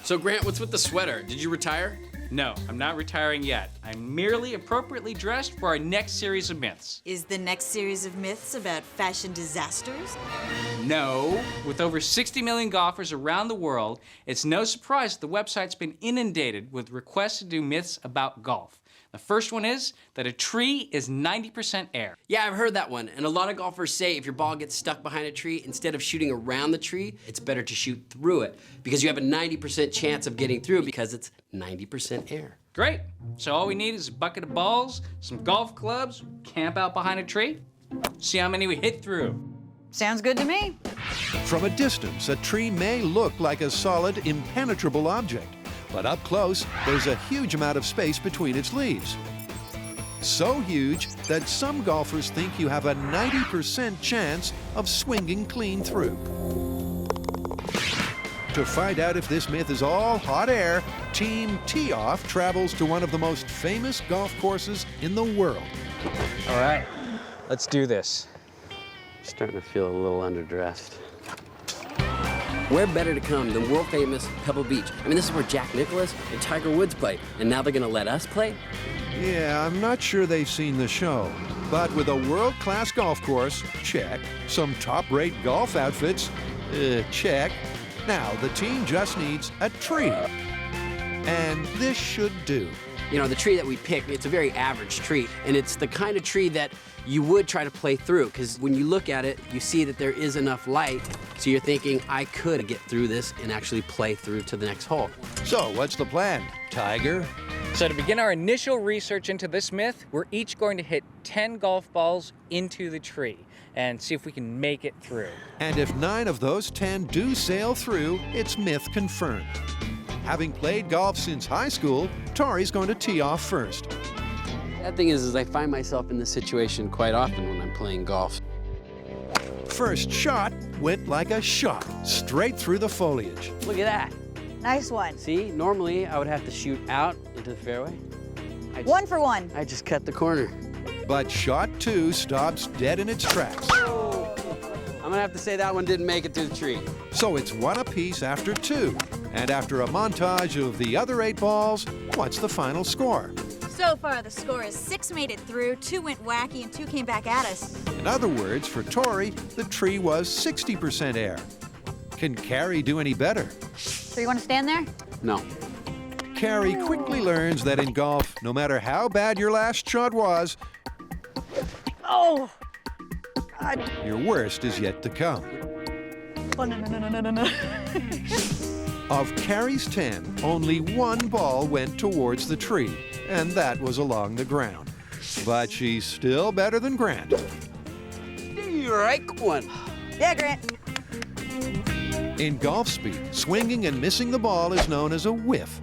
So Grant, what's with the sweater? Did you retire? No, I'm not retiring yet. I'm merely appropriately dressed for our next series of myths. Is the next series of myths about fashion disasters? No. With over 60 million golfers around the world, it's no surprise that the website's been inundated with requests to do myths about golf. The first one is that a tree is 90% air. Yeah, I've heard that one. And a lot of golfers say if your ball gets stuck behind a tree, instead of shooting around the tree, it's better to shoot through it because you have a 90% chance of getting through because it's 90% air. Great. So all we need is a bucket of balls, some golf clubs, camp out behind a tree, see how many we hit through. Sounds good to me. From a distance, a tree may look like a solid, impenetrable object, but up close, there's a huge amount of space between its leaves. So huge that some golfers think you have a 90% chance of swinging clean through. To find out if this myth is all hot air, Team Tee-Off travels to one of the most famous golf courses in the world. All right, let's do this. Starting to feel a little underdressed. Where better to come than world-famous Pebble Beach? I mean, this is where Jack Nicklaus and Tiger Woods played, and now they're gonna let us play? Yeah, I'm not sure they've seen the show, but with a world-class golf course, check. Some top-rate golf outfits, check. Now, the team just needs a tree. And this should do. You know, the tree that we picked, it's a very average tree, and it's the kind of tree that you would try to play through, because when you look at it, you see that there is enough light, so you're thinking, I could get through this and actually play through to the next hole. So, what's the plan, Tiger? So to begin our initial research into this myth, we're each going to hit 10 golf balls into the tree and see if we can make it through. And if 9 of those 10 do sail through, it's myth confirmed. Having played golf since high school, Tori's going to tee off first. That thing is I find myself in this situation quite often when I'm playing golf. First shot went like a shot, straight through the foliage. Look at that. Nice one. See, normally I would have to shoot out into the fairway. One for one. I just cut the corner. But shot 2 stops dead in its tracks. I'm gonna have to say that one didn't make it through the tree. So it's 1 apiece after 2. And after a montage of the other 8 balls, what's the final score? So far, the score is 6 made it through, 2 went wacky, and 2 came back at us. In other words, for Tori, the tree was 60% air. Can Kari do any better? So you want to stand there? No. Kari quickly learns that in golf, no matter how bad your last shot was, Oh! God. your worst is yet to come. Oh, no. Of Kari's 10, only 1 ball went towards the tree, and that was along the ground. But she's still better than Grant. Strike one. Yeah, Grant. In golf speed, swinging and missing the ball is known as a whiff.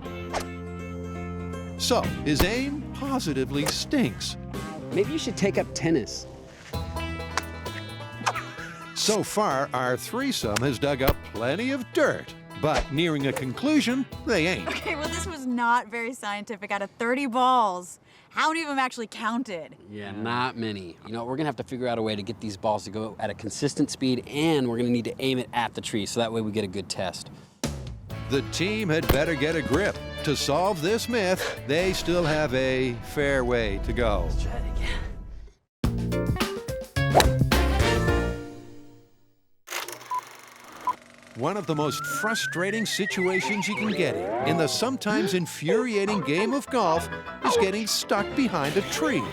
So, his aim positively stinks. Maybe you should take up tennis. So far, our threesome has dug up plenty of dirt. But nearing a conclusion, they ain't. Okay, well, this was not very scientific. Out of 30 balls, how many of them actually counted? Yeah, not many. You know, we're gonna have to figure out a way to get these balls to go at a consistent speed, and we're gonna need to aim it at the tree, so that way we get a good test. The team had better get a grip. To solve this myth, they still have a fair way to go. Let's try it again. One of the most frustrating situations you can get in the sometimes infuriating game of golf is getting stuck behind a tree.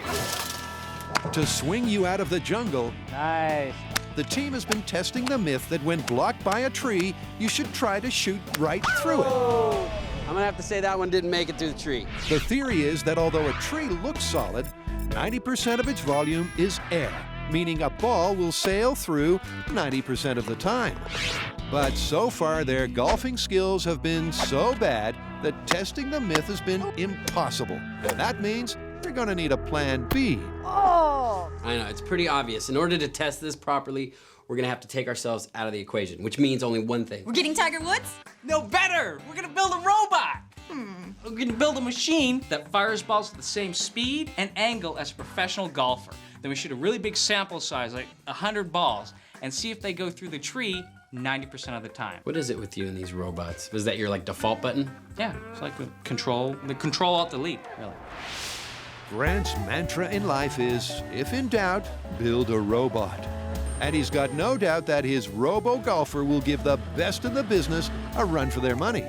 To swing you out of the jungle, Nice. the team has been testing the myth that when blocked by a tree, you should try to shoot right through it. I'm gonna have to say that one didn't make it through the tree. The theory is that although a tree looks solid, 90% of its volume is air, meaning a ball will sail through 90% of the time. But so far, their golfing skills have been so bad that testing the myth has been impossible. And that means they're going to need a plan B. Oh! I know, it's pretty obvious. In order to test this properly, we're gonna have to take ourselves out of the equation, which means only one thing. We're getting Tiger Woods? No, better! We're gonna build a robot! We're gonna build a machine that fires balls at the same speed and angle as a professional golfer. Then we shoot a really big sample size, like 100 balls, and see if they go through the tree 90% of the time. What is it with you and these robots? Was that your like default button? Yeah, it's like the control alt delete, really. Grant's mantra in life is, if in doubt, build a robot. And he's got no doubt that his robo-golfer will give the best in the business a run for their money.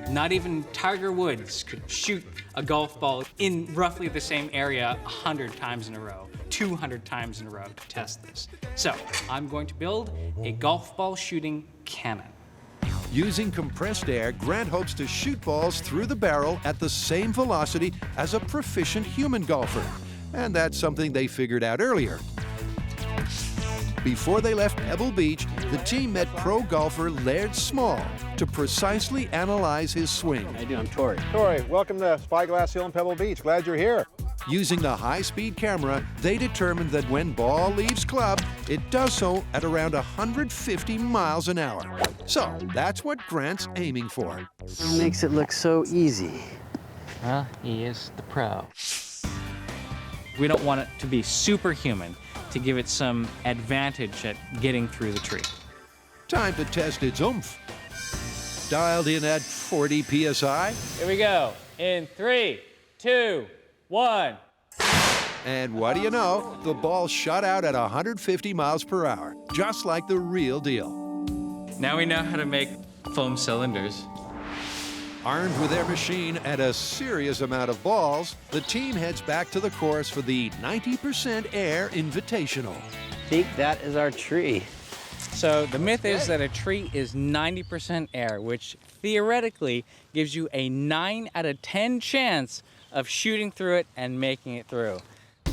Not even Tiger Woods could shoot a golf ball in roughly the same area 100 times in a row, 200 times in a row to test this. So I'm going to build a golf ball shooting cannon. Using compressed air, Grant hopes to shoot balls through the barrel at the same velocity as a proficient human golfer. And that's something they figured out earlier. Before they left Pebble Beach, the team met pro golfer Laird Small to precisely analyze his swing. How you doing? I'm Tory. Tory, welcome to Spyglass Hill and Pebble Beach. Glad you're here. Using the high-speed camera, they determined that when ball leaves club, it does so at around 150 miles an hour. So that's what Grant's aiming for. It makes it look so easy. Well, he is the pro. We don't want it to be superhuman to give it some advantage at getting through the tree. Time to test its oomph. Dialed in at 40 PSI. Here we go. In 3, 2, 1. And what do you know? The ball shot out at 150 miles per hour, just like the real deal. Now we know how to make foam cylinders. Armed with their machine and a serious amount of balls, the team heads back to the course for the 90% Air Invitational. I think that is our tree. So the myth is that a tree is 90% air, which theoretically gives you a 9 out of 10 chance of shooting through it and making it through.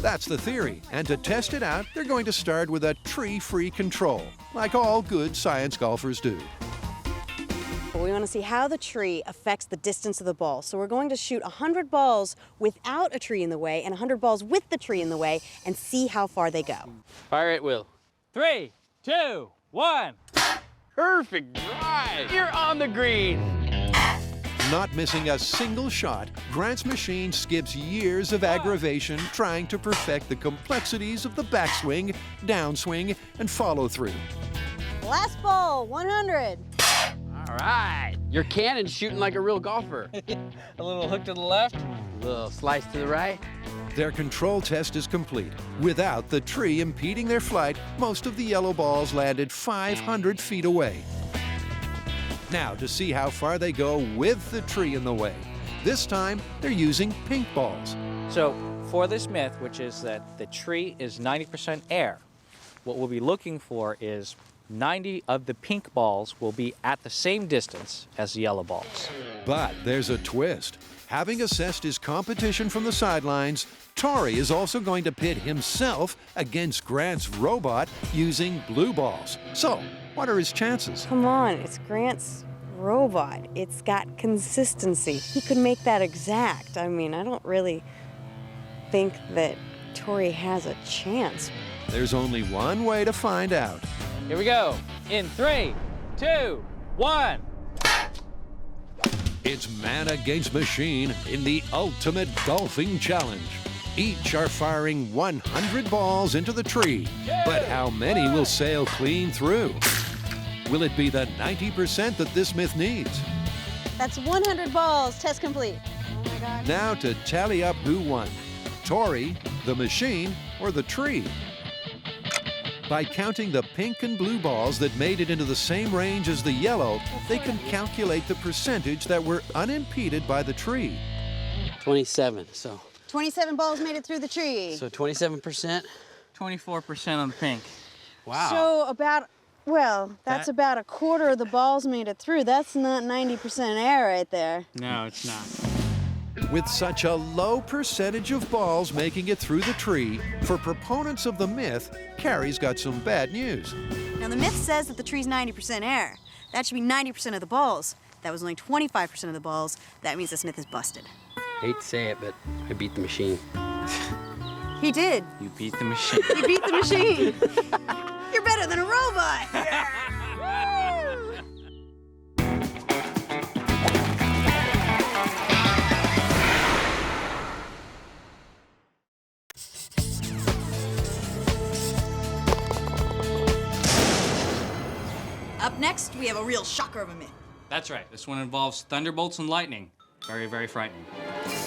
That's the theory, and to test it out, they're going to start with a tree-free control, like all good science golfers do. We want to see how the tree affects the distance of the ball. So we're going to shoot 100 balls without a tree in the way and 100 balls with the tree in the way and see how far they go. Fire at will. 3, 2, 1. Perfect drive. You're on the green. Not missing a single shot, Grant's machine skips years of aggravation trying to perfect the complexities of the backswing, downswing, and follow-through. Last ball, 100. All right. Your cannon's shooting like a real golfer. A little hook to the left. A little slice to the right. Their control test is complete. Without the tree impeding their flight, most of the yellow balls landed 500 feet away. Now to see how far they go with the tree in the way. This time, they're using pink balls. So for this myth, which is that the tree is 90% air, what we'll be looking for is 90 of the pink balls will be at the same distance as the yellow balls. But there's a twist. Having assessed his competition from the sidelines, Tory is also going to pit himself against Grant's robot using blue balls. So, what are his chances? Come on, it's Grant's robot. It's got consistency. He could make that exact. I mean, I don't really think that Tory has a chance. There's only one way to find out. Here we go. In 3, 2, 1. It's man against machine in the ultimate golfing challenge. Each are firing 100 balls into the tree, but how many will sail clean through? Will it be the 90% that this myth needs? That's 100 balls. Test complete. Oh my God. Now to tally up who won, Tory, the machine, or the tree. By counting the pink and blue balls that made it into the same range as the yellow, they can calculate the percentage that were unimpeded by the tree. 27. So 27 balls made it through the tree. 27%. 24% on the pink. Wow. So that's about a quarter of the balls made it through. That's not 90% air right there. No, it's not. With such a low percentage of balls making it through the tree, for proponents of the myth, Kari's got some bad news. Now, the myth says that the tree's 90% air. That should be 90% of the balls. That was only 25% of the balls. That means this myth is busted. Hate to say it, but I beat the machine. He did. You beat the machine. He beat the machine. You're better than a robot. Up next, we have a real shocker of a myth. That's right. This one involves thunderbolts and lightning. Very, very frightening.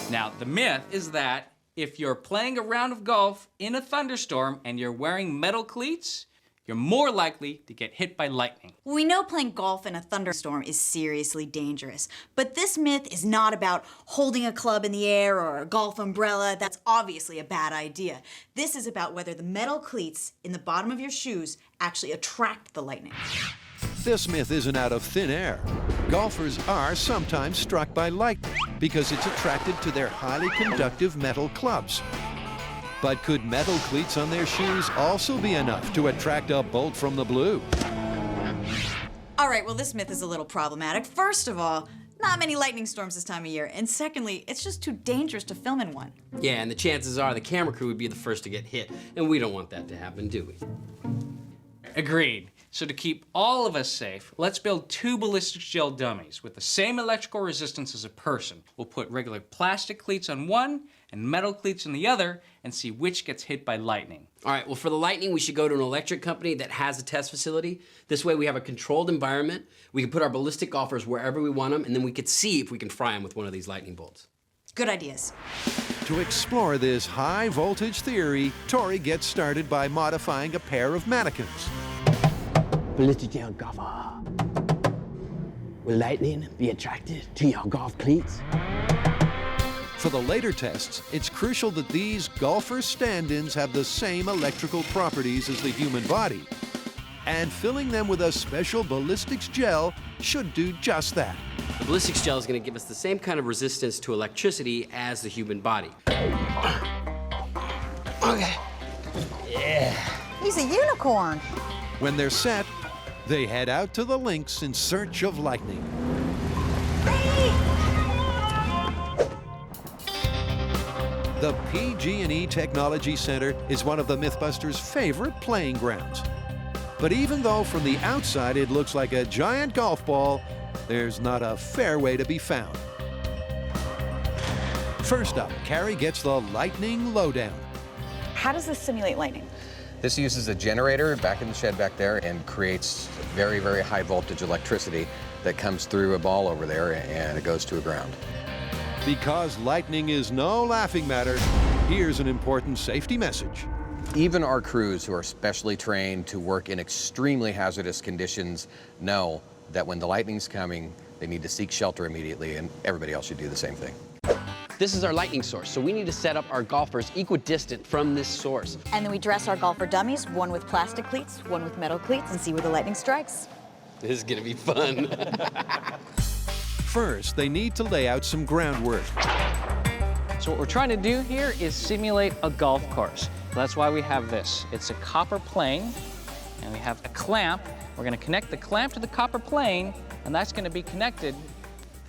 Now, the myth is that if you're playing a round of golf in a thunderstorm and you're wearing metal cleats, you're more likely to get hit by lightning. We know playing golf in a thunderstorm is seriously dangerous, but this myth is not about holding a club in the air or a golf umbrella. That's obviously a bad idea. This is about whether the metal cleats in the bottom of your shoes actually attract the lightning. This myth isn't out of thin air. Golfers are sometimes struck by lightning because it's attracted to their highly conductive metal clubs. But could metal cleats on their shoes also be enough to attract a bolt from the blue? All right, well, this myth is a little problematic. First of all, not many lightning storms this time of year. And secondly, it's just too dangerous to film in one. Yeah, and the chances are the camera crew would be the first to get hit, and we don't want that to happen, do we? Agreed. So to keep all of us safe, let's build 2 ballistic gel dummies with the same electrical resistance as a person. We'll put regular plastic cleats on one and metal cleats on the other and see which gets hit by lightning. All right, well, for the lightning, we should go to an electric company that has a test facility. This way we have a controlled environment. We can put our ballistic golfers wherever we want them, and then we could see if we can fry them with one of these lightning bolts. Good ideas. To explore this high voltage theory, Tori gets started by modifying a pair of mannequins. Ballistic gel golfer. Will lightning be attracted to your golf cleats? For the later tests, it's crucial that these golfer stand-ins have the same electrical properties as the human body. And filling them with a special ballistics gel should do just that. The ballistics gel is going to give us the same kind of resistance to electricity as the human body. Okay. Yeah. He's a unicorn. When they're set, they head out to the links in search of lightning. The PG&E Technology Center is one of the MythBusters' favorite playing grounds. But even though from the outside it looks like a giant golf ball, there's not a fairway to be found. First up, Kari gets the lightning lowdown. How does this simulate lightning? This uses a generator back in the shed back there and creates very, very high voltage electricity that comes through a ball over there and it goes to a ground. Because lightning is no laughing matter, here's an important safety message. Even our crews who are specially trained to work in extremely hazardous conditions know that when the lightning's coming, they need to seek shelter immediately, and everybody else should do the same thing. This is our lightning source, so we need to set up our golfers equidistant from this source. And then we dress our golfer dummies, one with plastic cleats, one with metal cleats, and see where the lightning strikes. This is gonna be fun. First, they need to lay out some groundwork. So what we're trying to do here is simulate a golf course. That's why we have this. It's a copper plane, and we have a clamp. We're gonna connect the clamp to the copper plane, and that's gonna be connected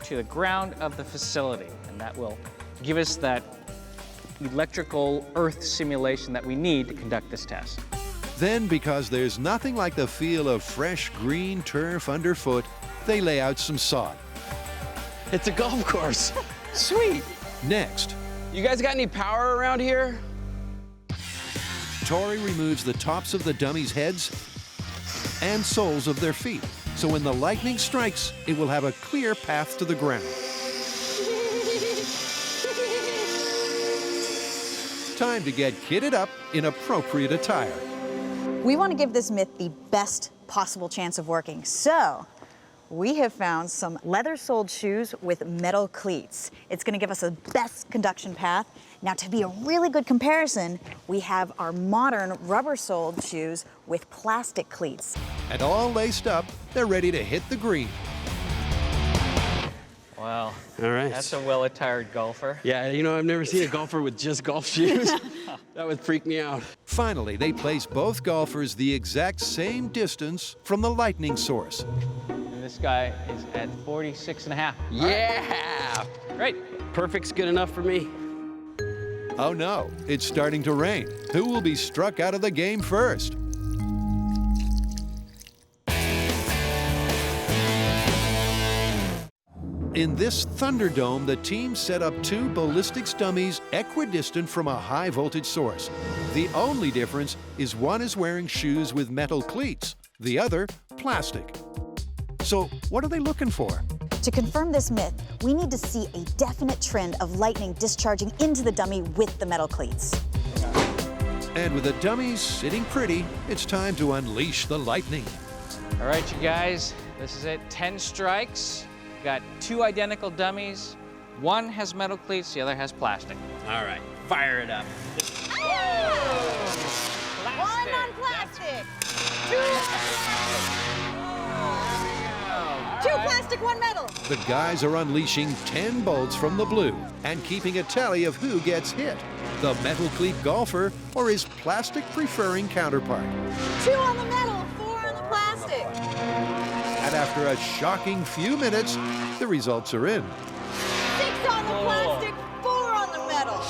to the ground of the facility. And that will give us that electrical earth simulation that we need to conduct this test. Then, because there's nothing like the feel of fresh green turf underfoot, they lay out some sod. It's a golf course. Sweet. Next, You guys got any power around here? Tori removes the tops of the dummies' heads and soles of their feet, so when the lightning strikes, it will have a clear path to the ground. Time to get kitted up in appropriate attire. We want to give this myth the best possible chance of working, so we have found some leather-soled shoes with metal cleats. It's going to give us the best conduction path. Now, to be a really good comparison, we have our modern rubber-soled shoes with plastic cleats. And all laced up, they're ready to hit the green. Wow. All right. That's a well-attired golfer. Yeah, you know, I've never seen a golfer with just golf shoes. That would freak me out. Finally, they place both golfers the exact same distance from the lightning source. And this guy is at 46.5. Yeah! Great. Perfect's good enough for me. Oh no, it's starting to rain. Who will be struck out of the game first? In this Thunderdome, the team set up two ballistics dummies equidistant from a high voltage source. The only difference is one is wearing shoes with metal cleats, the other plastic. So what are they looking for? To confirm this myth, we need to see a definite trend of lightning discharging into the dummy with the metal cleats. And with the dummies sitting pretty, it's time to unleash the lightning. All right, you guys, this is it. 10 strikes. We've got 2 identical dummies. One has metal cleats, the other has plastic. All right, fire it up. One on plastic. Two plastic, one metal. The guys are unleashing 10 bolts from the blue and keeping a tally of who gets hit, the metal cleat golfer or his plastic-preferring counterpart. 2 on the metal, 4 on the plastic. And after a shocking few minutes, the results are in. 6 on the plastic, 4 on the metal.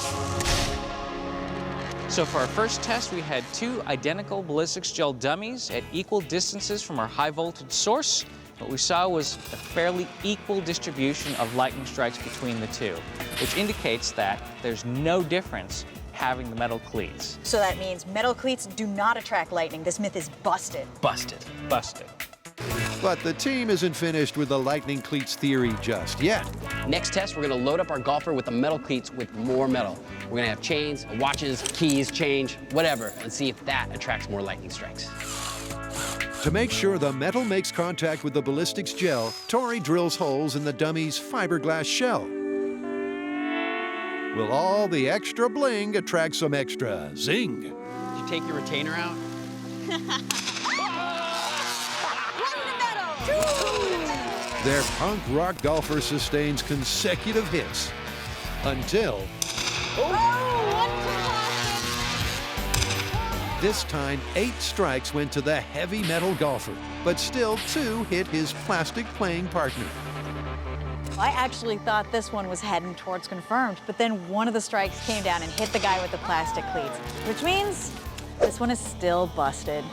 So for our first test, we had 2 identical ballistics gel dummies at equal distances from our high voltage source. What we saw was a fairly equal distribution of lightning strikes between the 2, which indicates that there's no difference having the metal cleats. So that means metal cleats do not attract lightning. This myth is busted. Busted. Busted. But the team isn't finished with the lightning cleats theory just yet. Next test, we're gonna load up our golfer with the metal cleats with more metal. We're gonna have chains, watches, keys, change, whatever, and see if that attracts more lightning strikes. To make sure the metal makes contact with the ballistics gel, Tory drills holes in the dummy's fiberglass shell. Will all the extra bling attract some extra zing? Did you take your retainer out? Their punk rock golfer sustains consecutive hits until this time 8 strikes went to the heavy metal golfer, but still 2 hit his plastic playing partner. I actually thought this one was heading towards confirmed, but then one of the strikes came down and hit the guy with the plastic cleats, which means this one is still busted.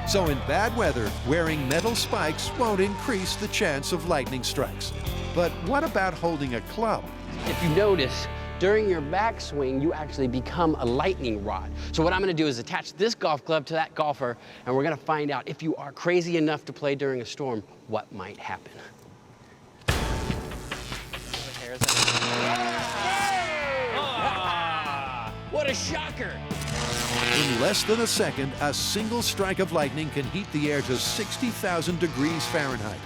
So in bad weather, wearing metal spikes won't increase the chance of lightning strikes. But what about holding a club? If you notice, during your backswing, you actually become a lightning rod. So what I'm gonna do is attach this golf club to that golfer, and we're gonna find out if you are crazy enough to play during a storm, what might happen. What a shocker! In less than a second, a single strike of lightning can heat the air to 60,000 degrees Fahrenheit.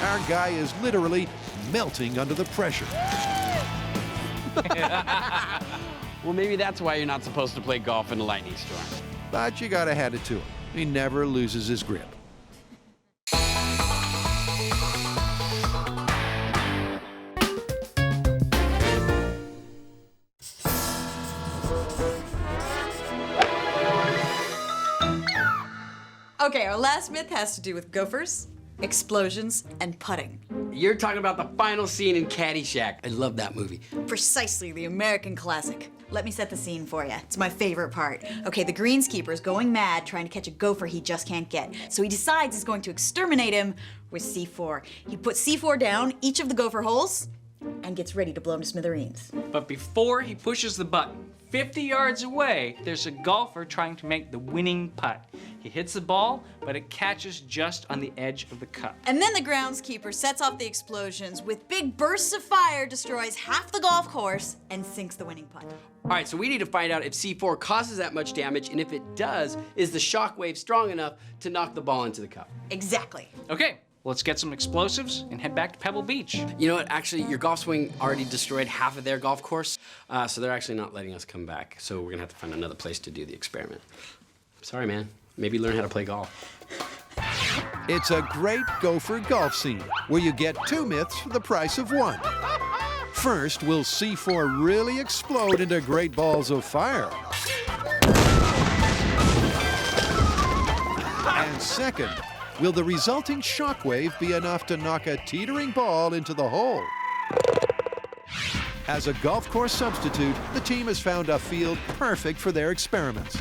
Our guy is literally melting under the pressure. Well, maybe that's why you're not supposed to play golf in a lightning storm. But you gotta hand it to him. He never loses his grip. Okay, our last myth has to do with gophers, explosions, and putting. You're talking about the final scene in Caddyshack. I love that movie. Precisely, the American classic. Let me set the scene for you. It's my favorite part. Okay, the greenskeeper is going mad trying to catch a gopher he just can't get. So he decides he's going to exterminate him with C4. He puts C4 down each of the gopher holes and gets ready to blow him to smithereens. But before he pushes the button, 50 yards away, there's a golfer trying to make the winning putt. He hits the ball, but it catches just on the edge of the cup. And then the groundskeeper sets off the explosions with big bursts of fire, destroys half the golf course, and sinks the winning putt. All right, so we need to find out if C4 causes that much damage, and if it does, is the shock wave strong enough to knock the ball into the cup? Exactly. Okay, let's get some explosives and head back to Pebble Beach. You know what, actually, your golf swing already destroyed half of their golf course, so they're actually not letting us come back. So we're gonna have to find another place to do the experiment. Sorry, man. Maybe learn how to play golf. It's a great gopher golf scene where you get 2 myths for the price of 1. First, will C4 really explode into great balls of fire? And second, will the resulting shockwave be enough to knock a teetering ball into the hole? As a golf course substitute, the team has found a field perfect for their experiments.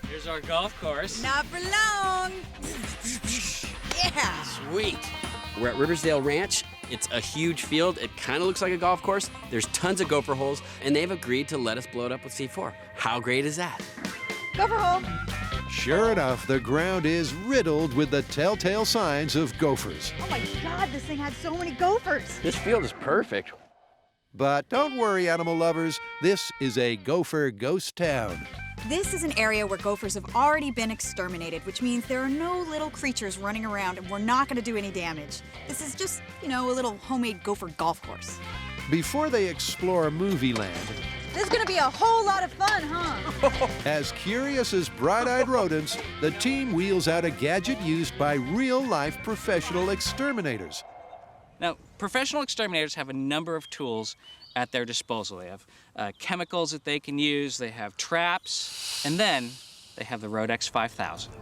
Here's our golf course. Not for long. Yeah. Sweet. We're at Riversdale Ranch. It's a huge field. It kind of looks like a golf course. There's tons of gopher holes, and they've agreed to let us blow it up with C4. How great is that? Gopher hole. Sure enough, the ground is riddled with the telltale signs of gophers. Oh my God, this thing had so many gophers. This field is perfect. But don't worry, animal lovers, this is a gopher ghost town. This is an area where gophers have already been exterminated, which means there are no little creatures running around and we're not going to do any damage. This is just, a little homemade gopher golf course. Before they explore movie land, This is going to be a whole lot of fun, huh? as curious as bright-eyed rodents, the team wheels out a gadget used by real-life professional exterminators. Now, professional exterminators have a number of tools at their disposal. They have chemicals that they can use, they have traps, and then they have the Rodex 5000.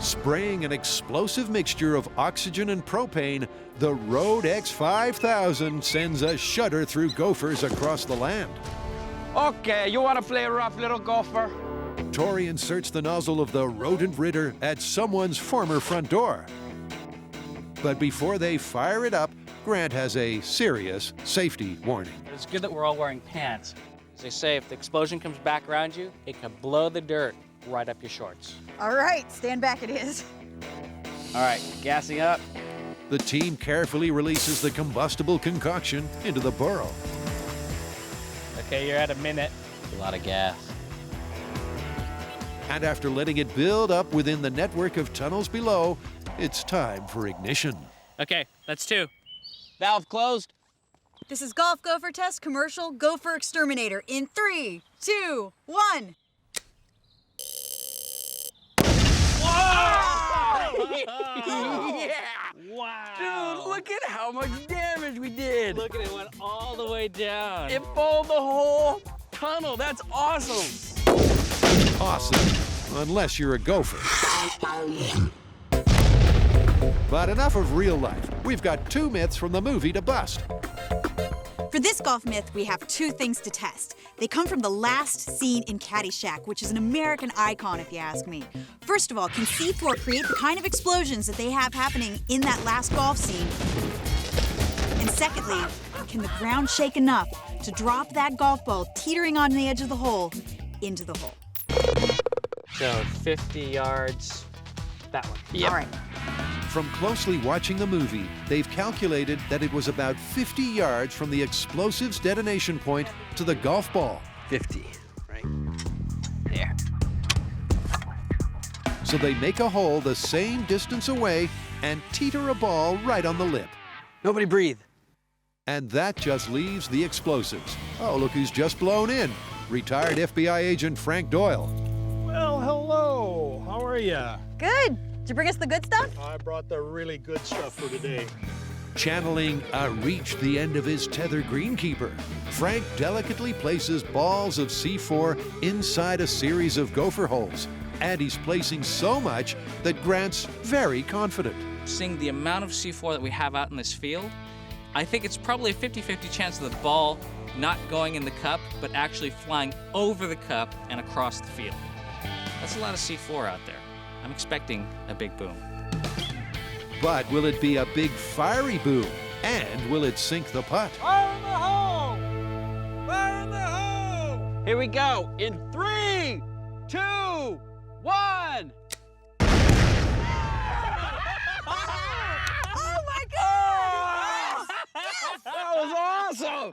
Spraying an explosive mixture of oxygen and propane, the Rodex 5000 sends a shudder through gophers across the land. Okay, you want to play rough, little gopher? Tory inserts the nozzle of the rodent ridder at someone's former front door. But before they fire it up, Grant has a serious safety warning. It's good that we're all wearing pants. As they say, if the explosion comes back around you, it can blow the dirt right up your shorts. All right, stand back it is. All right, gassing up. The team carefully releases the combustible concoction into the burrow. Okay, you're at a minute. A lot of gas. And after letting it build up within the network of tunnels below, it's time for ignition. Okay, that's 2. Valve closed. This is Golf Gopher Test Commercial Gopher Exterminator in 3, 2, 1. Yeah! Wow! Dude, look at how much damage we did! Look at it, went all the way down. It followed the whole tunnel. That's awesome! Awesome, unless you're a gopher. But enough of real life. We've got 2 myths from the movie to bust. For this golf myth, we have 2 things to test. They come from the last scene in Caddyshack, which is an American icon, if you ask me. First of all, can C4 create the kind of explosions that they have happening in that last golf scene? And secondly, can the ground shake enough to drop that golf ball teetering on the edge of the hole into the hole? So 50 yards, that one. Yep. All right. From closely watching the movie, they've calculated that it was about 50 yards from the explosive's detonation point to the golf ball. 50, right there. So they make a hole the same distance away and teeter a ball right on the lip. Nobody breathe. And that just leaves the explosives. Oh, look who's just blown in. Retired FBI agent Frank Doyle. Well, hello. How are ya? Good. Did you bring us the good stuff? I brought the really good stuff for today. Channeling a reach the end of his tether greenkeeper, Frank delicately places balls of C4 inside a series of gopher holes. And he's placing so much that Grant's very confident. Seeing the amount of C4 that we have out in this field, I think it's probably a 50-50 chance of the ball not going in the cup, but actually flying over the cup and across the field. That's a lot of C4 out there. I'm expecting a big boom. But will it be a big fiery boom? And will it sink the putt? Fire in the hole! Fire in the hole! Here we go. In 3, 2, 1. Oh my God! That was awesome!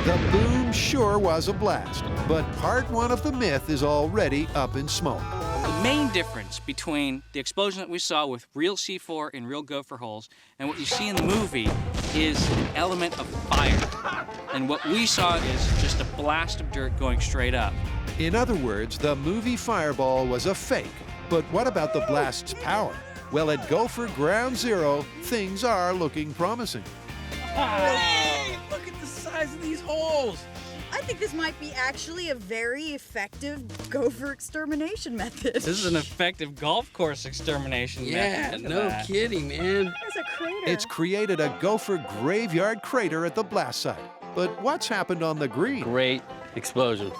The boom sure was a blast, but part 1 of the myth is already up in smoke. The main difference between the explosion that we saw with real C4 in real gopher holes and what you see in the movie is an element of fire. And what we saw is just a blast of dirt going straight up. In other words, the movie Fireball was a fake. But what about the blast's power? Well, at Gopher Ground Zero, things are looking promising. Hey, look at the size of these holes. I think this might be actually a very effective gopher extermination method. This is an effective golf course extermination Yeah, method. no kidding, man. There's a crater. It's created a gopher graveyard crater at the blast site. But what's happened on the green? Great explosion.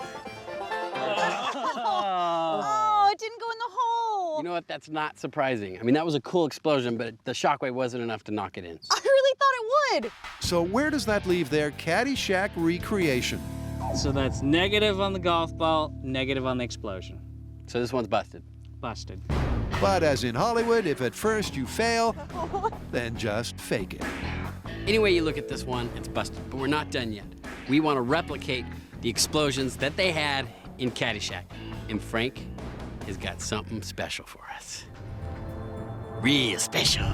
Oh, it didn't go in the hole. You know what? That's not surprising. I mean, that was a cool explosion, but the shockwave wasn't enough to knock it in. I really thought it would. So where does that leave their Caddyshack recreation? So that's negative on the golf ball, negative on the explosion. So this one's busted. Busted. But as in Hollywood, if at first you fail, then just fake it. Any way you look at this one, it's busted, but we're not done yet. We want to replicate the explosions that they had in Caddyshack. And Frank has got something special for us. Real special.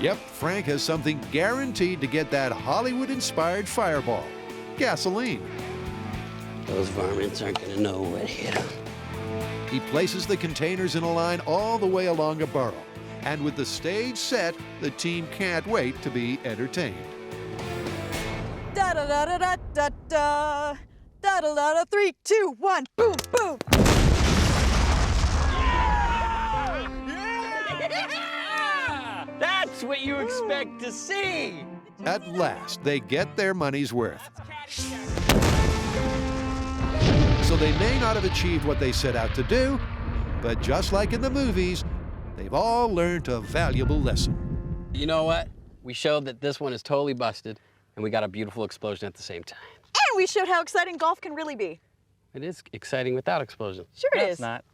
Yep, Frank has something guaranteed to get that Hollywood-inspired fireball. Gasoline. Those varmints aren't gonna know what hit them. He places the containers in a line all the way along a burrow. And with the stage set, the team can't wait to be entertained. Da da da da da da da. Da da da da. 3, 2, 1. Boom, boom. That's what you expect to see. At last, they get their money's worth. So they may not have achieved what they set out to do, but just like in the movies, they've all learned a valuable lesson. You know what? We showed that this one is totally busted, and we got a beautiful explosion at the same time. And we showed how exciting golf can really be. It is exciting without explosions. Sure it No, is. it's not.